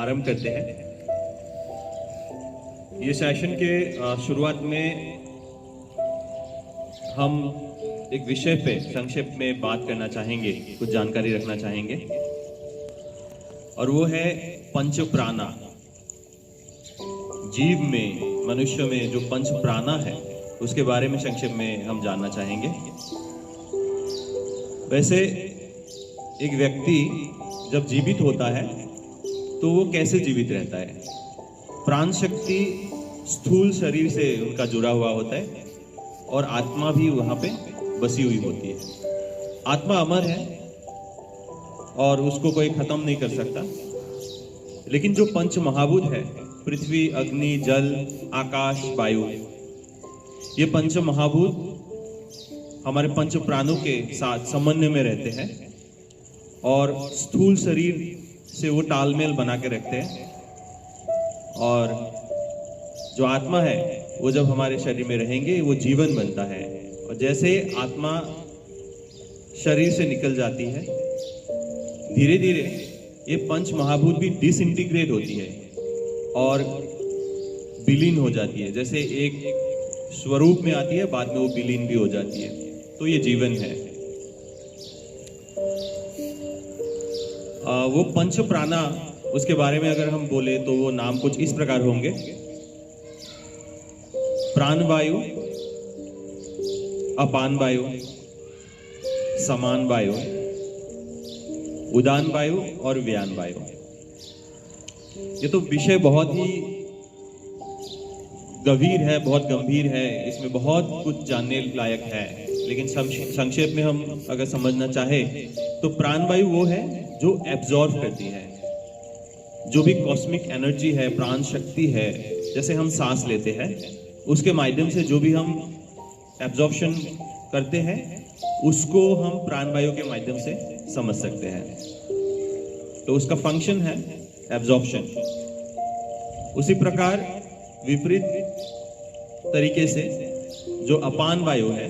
आरंभ करते हैं। ये सेशन के शुरुआत में हम एक विषय पे संक्षेप में बात करना चाहेंगे, कुछ जानकारी रखना चाहेंगे, और वो है पंच प्राणा। जीव में, मनुष्य में जो पंच प्राणा है उसके बारे में संक्षेप में हम जानना चाहेंगे। वैसे एक व्यक्ति जब जीवित होता है तो वो कैसे जीवित रहता है? प्राण शक्ति स्थूल शरीर से उनका जुड़ा हुआ होता है और आत्मा भी वहां पे बसी हुई होती है। आत्मा अमर है और उसको कोई खत्म नहीं कर सकता। लेकिन जो पंच महाभूत है, पृथ्वी, अग्नि, जल, आकाश, वायु, ये पंच महाभूत हमारे पंच प्राणों के साथ समन्वय में रहते हैं और स्थूल शरीर से वो तालमेल बना के रखते हैं। और जो आत्मा है वो जब हमारे शरीर में रहेंगे वो जीवन बनता है, और जैसे आत्मा शरीर से निकल जाती है धीरे धीरे ये पंच महाभूत भी डिसइंटीग्रेट होती है और विलीन हो जाती है। जैसे एक स्वरूप में आती है, बाद में वो विलीन भी हो जाती है। तो ये जीवन है। वो पंच प्राणा, उसके बारे में अगर हम बोले तो वो नाम कुछ इस प्रकार होंगे: प्राण वायु, अपान वायु, समान वायु, उदान वायु और व्यान वायु। ये तो विषय बहुत ही गंभीर है, बहुत गंभीर है, इसमें बहुत कुछ जानने लायक है। लेकिन संक्षेप में हम अगर समझना चाहे तो प्राण वायु वो है जो एब्जॉर्ब करती है, जो भी कॉस्मिक एनर्जी है, प्राण शक्ति है, जैसे हम सांस लेते हैं उसके माध्यम से जो भी हम एब्जॉर्प्शन करते हैं उसको हम प्राण वायु के माध्यम से समझ सकते हैं। तो उसका फंक्शन है एब्जॉर्प्शन। उसी प्रकार विपरीत तरीके से जो अपान वायु है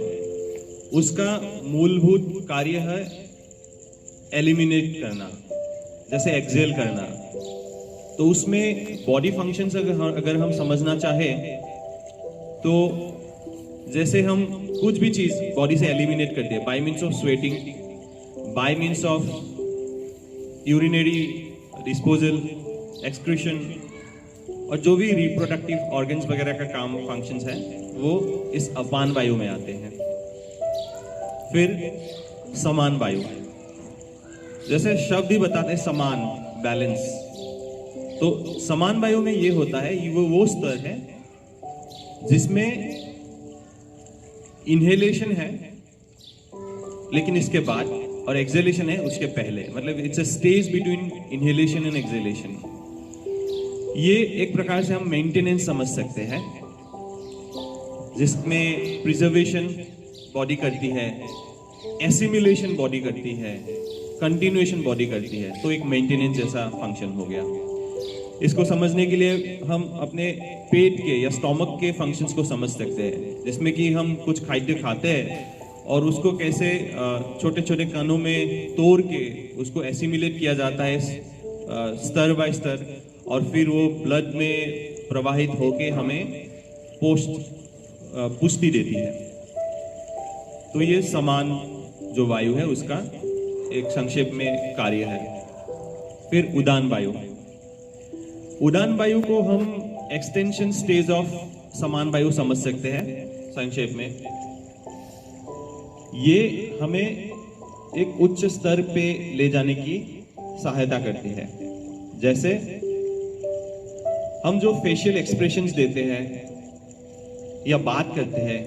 उसका मूलभूत कार्य है एलिमिनेट करना, जैसे एक्सेल करना। तो उसमें बॉडी फंक्शंस अगर हम समझना चाहें तो जैसे हम कुछ भी चीज बॉडी से एलिमिनेट करते हैं bye means of sweating, bye means of urinary disposal, excretion, और जो भी रिप्रोडक्टिव ऑर्गन्स वगैरह का काम फंक्शंस है वो इस अपान वायु में आते हैं। फिर समान वायु, जैसे शब्द ही बताते हैं समान, बैलेंस। तो समान वायु में ये होता है, ये वो स्तर है जिसमें इनहेलेशन है लेकिन इसके बाद, और एक्सहेलेशन है उसके पहले। मतलब it's a stage between inhalation and exhalation. ये एक प्रकार से हम मेंटेनेंस समझ सकते हैं, जिसमें प्रिजर्वेशन बॉडी करती है, एसिमिलेशन बॉडी करती है, कंटिन्यूएशन बॉडी करती है। तो एक मेंटेनेंस जैसा फंक्शन हो गया। इसको समझने के लिए हम अपने पेट के या स्टोमक के फंक्शंस को समझ सकते हैं, जिसमें कि हम कुछ खाद्य खाते हैं और उसको कैसे छोटे छोटे कणों में तोड़ के उसको एसिमिलेट किया जाता है स्तर बाय स्तर, और फिर वो ब्लड में प्रवाहित होके हमें पुष्टि देती है। तो ये समान जो वायु है उसका एक संक्षेप में कार्य है। फिर उदान वायु। उदान वायु को हम एक्सटेंशन स्टेज ऑफ समान वायु समझ सकते हैं संक्षेप में। ये हमें एक उच्च स्तर पे ले जाने की सहायता करती है। जैसे हम जो फेशियल एक्सप्रेशंस देते हैं या बात करते हैं,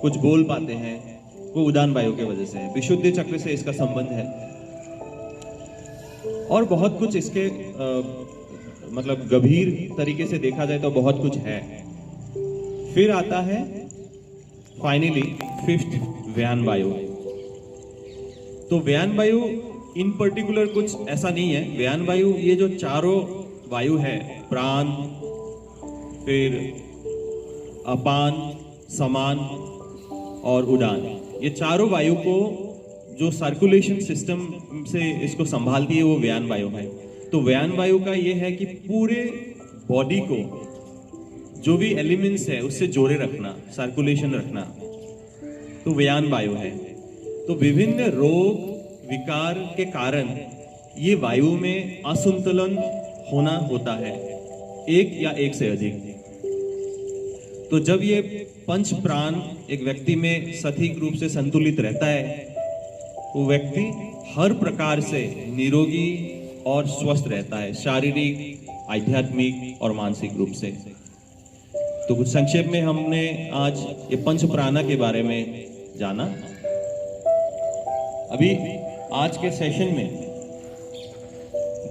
कुछ बोल पाते हैं, वो उदान वायु के वजह से है। विशुद्धि चक्र से इसका संबंध है और बहुत कुछ इसके मतलब गंभीर तरीके से देखा जाए तो बहुत कुछ है। फिर आता है फाइनली फिफ्थ व्यान वायु। तो व्यान वायु इन पर्टिकुलर कुछ ऐसा नहीं है। व्यान वायु ये जो चारों वायु है, प्राण, फिर अपान, समान और उड़ान, ये चारों वायु को जो सर्कुलेशन सिस्टम से इसको संभालती है वो व्यान वायु है। तो व्यान वायु का ये है कि पूरे बॉडी को जो भी एलिमेंट्स है उससे जोड़े रखना, सर्कुलेशन रखना, तो व्यान वायु है। तो विभिन्न रोग विकार के कारण ये वायु में असंतुलन होना होता है, एक या एक से अधिक। तो जब ये पंच प्राण एक व्यक्ति में सटीक रूप से संतुलित रहता है, वो व्यक्ति हर प्रकार से निरोगी और स्वस्थ रहता है, शारीरिक, आध्यात्मिक और मानसिक रूप से। तो कुछ संक्षेप में हमने आज ये पंच प्राणा के बारे में जाना। अभी आज के सेशन में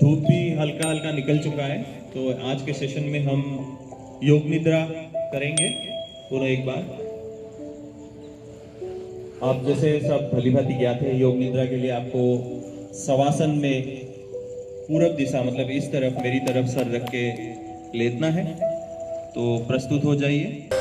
धूप भी हल्का हल्का निकल चुका है, तो आज के सेशन में हम योग निद्रा करेंगे पूरा एक बार। आप जैसे सब भली भांति ज्ञात है, योग निद्रा के लिए आपको शवासन में पूरब दिशा, मतलब इस तरफ मेरी तरफ सर रख के लेटना है। तो प्रस्तुत हो जाइए।